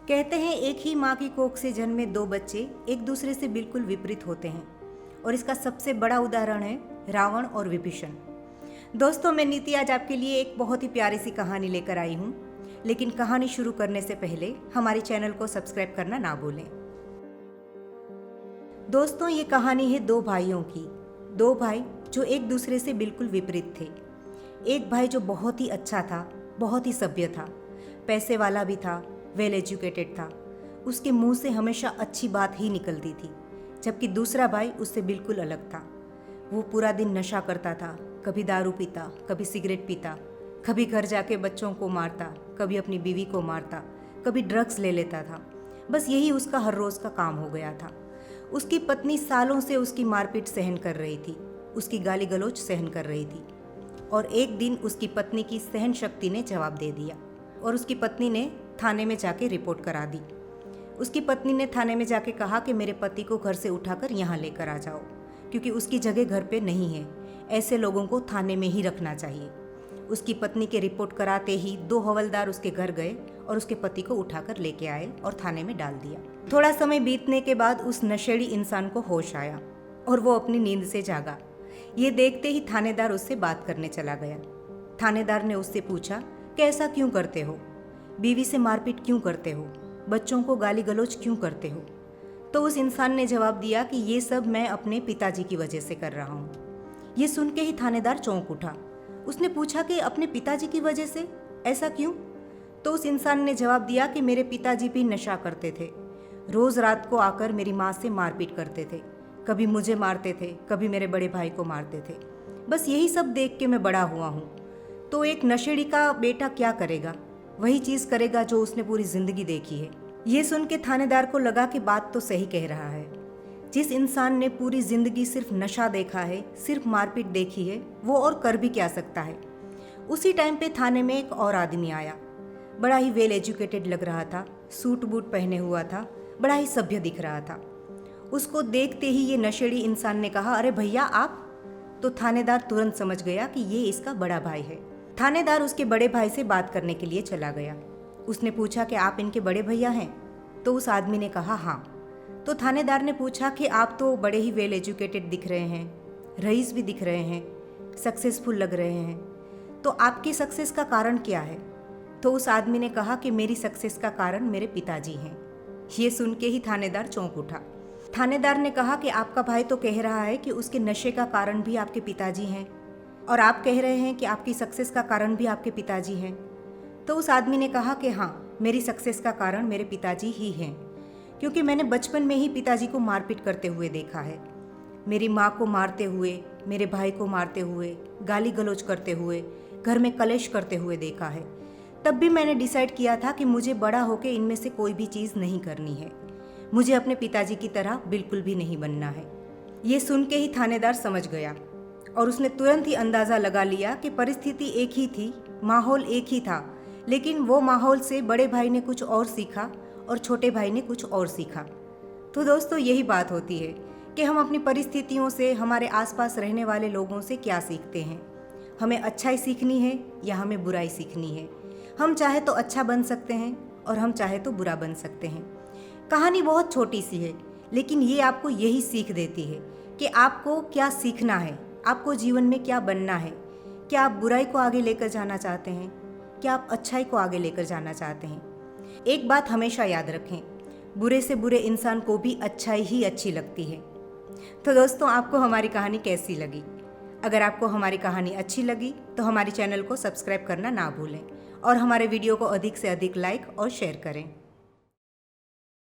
कहते हैं एक ही माँ की कोख से जन्मे दो बच्चे एक दूसरे से बिल्कुल विपरीत होते हैं और इसका सबसे बड़ा उदाहरण है रावण और विभीषण। दोस्तों, मैं नीति आज आपके लिए एक बहुत ही प्यारी सी कहानी लेकर आई हूँ, लेकिन कहानी शुरू करने से पहले हमारे चैनल को सब्सक्राइब करना ना भूलें। दोस्तों, ये कहानी है दो भाइयों की। दो भाई जो एक दूसरे से बिल्कुल विपरीत थे। एक भाई जो बहुत ही अच्छा था, बहुत ही सभ्य था, पैसे वाला भी था, वेल एजुकेटेड था, उसके मुंह से हमेशा अच्छी बात ही निकलती थी। जबकि दूसरा भाई उससे बिल्कुल अलग था। वो पूरा दिन नशा करता था, कभी दारू पीता, कभी सिगरेट पीता, कभी घर जाके बच्चों को मारता, कभी अपनी बीवी को मारता, कभी ड्रग्स ले लेता था। बस यही उसका हर रोज़ का काम हो गया था। उसकी पत्नी सालों से उसकी मारपीट सहन कर रही थी, उसकी गाली गलौज सहन कर रही थी। और एक दिन उसकी पत्नी की सहन शक्ति ने जवाब दे दिया और उसकी पत्नी ने थाने में जाके रिपोर्ट करा दी। उसकी पत्नी ने थाने में जाके कहा कि मेरे पति को घर से उठाकर यहाँ लेकर आ जाओ, क्योंकि उसकी जगह घर पे नहीं है। ऐसे लोगों को थाने में ही रखना चाहिए। उसकी पत्नी के रिपोर्ट कराते ही दो हवलदार उसके घर गए और उसके पति को उठाकर लेके आए और थाने में डाल दिया। थोड़ा समय बीतने के बाद उस नशेड़ी इंसान को होश आया और वो अपनी नींद से जागा। ये देखते ही थानेदार उससे बात करने चला गया। थानेदार ने उससे पूछा कि ऐसा क्यों करते हो, बीवी से मारपीट क्यों करते हो, बच्चों को गाली गलौज क्यों करते हो। तो उस इंसान ने जवाब दिया कि ये सब मैं अपने पिताजी की वजह से कर रहा हूँ। ये सुन के ही थानेदार चौंक उठा। उसने पूछा कि अपने पिताजी की वजह से, ऐसा क्यों। तो उस इंसान ने जवाब दिया कि मेरे पिताजी भी नशा करते थे, रोज़ रात को आकर मेरी माँ से मारपीट करते थे, कभी मुझे मारते थे, कभी मेरे बड़े भाई को मारते थे। बस यही सब देख के मैं बड़ा हुआ हूँ। तो एक नशेड़ी का बेटा क्या करेगा, वही चीज़ करेगा जो उसने पूरी ज़िंदगी देखी है। ये सुन के थानेदार को लगा कि बात तो सही कह रहा है। जिस इंसान ने पूरी ज़िंदगी सिर्फ नशा देखा है, सिर्फ मारपीट देखी है, वो और कर भी क्या सकता है। उसी टाइम पे थाने में एक और आदमी आया। बड़ा ही वेल एजुकेटेड लग रहा था, सूट बूट पहने हुआ था, बड़ा ही सभ्य दिख रहा था। उसको देखते ही ये नशेड़ी इंसान ने कहा, अरे भैया आप। तो थानेदार तुरंत समझ गया कि ये इसका बड़ा भाई है। थानेदार उसके बड़े भाई से बात करने के लिए चला गया। उसने पूछा कि आप इनके बड़े भैया हैं। तो उस आदमी ने कहा हाँ। तो थानेदार ने पूछा कि आप तो बड़े ही वेल एजुकेटेड दिख रहे हैं, रईस भी दिख रहे हैं, सक्सेसफुल लग रहे हैं, तो आपकी सक्सेस का कारण क्या है। तो उस आदमी ने कहा कि मेरी सक्सेस का कारण मेरे पिताजी हैं। ये सुन के ही थानेदार चौंक उठा। थानेदार ने कहा कि आपका भाई तो कह रहा है कि उसके नशे का कारण भी आपके पिताजी हैं, और आप कह रहे हैं कि आपकी सक्सेस का कारण भी आपके पिताजी हैं। तो उस आदमी ने कहा कि हाँ, मेरी सक्सेस का कारण मेरे पिताजी ही हैं, क्योंकि मैंने बचपन में ही पिताजी को मारपीट करते हुए देखा है। मेरी माँ को मारते हुए, मेरे भाई को मारते हुए, गाली गलौज करते हुए, घर में कलेश करते हुए देखा है। तब भी मैंने डिसाइड किया था कि मुझे बड़ा होकर इनमें से कोई भी चीज़ नहीं करनी है, मुझे अपने पिताजी की तरह बिल्कुल भी नहीं बनना है। ये सुन के ही थानेदार समझ गया और उसने तुरंत ही अंदाज़ा लगा लिया कि परिस्थिति एक ही थी, माहौल एक ही था, लेकिन वो माहौल से बड़े भाई ने कुछ और सीखा और छोटे भाई ने कुछ और सीखा। तो दोस्तों, यही बात होती है कि हम अपनी परिस्थितियों से, हमारे आसपास रहने वाले लोगों से क्या सीखते हैं। हमें अच्छाई सीखनी है या हमें बुराई सीखनी है। हम चाहे तो अच्छा बन सकते हैं और हम चाहे तो बुरा बन सकते हैं। कहानी बहुत छोटी सी है, लेकिन ये आपको यही सीख देती है कि आपको क्या सीखना है, आपको जीवन में क्या बनना है। क्या आप बुराई को आगे लेकर जाना चाहते हैं, क्या आप अच्छाई को आगे लेकर जाना चाहते हैं। एक बात हमेशा याद रखें, बुरे से बुरे इंसान को भी अच्छाई ही अच्छी लगती है। तो दोस्तों, आपको हमारी कहानी कैसी लगी? अगर आपको हमारी कहानी अच्छी लगी तो हमारे चैनल को सब्सक्राइब करना ना भूलें और हमारे वीडियो को अधिक से अधिक लाइक और शेयर करें।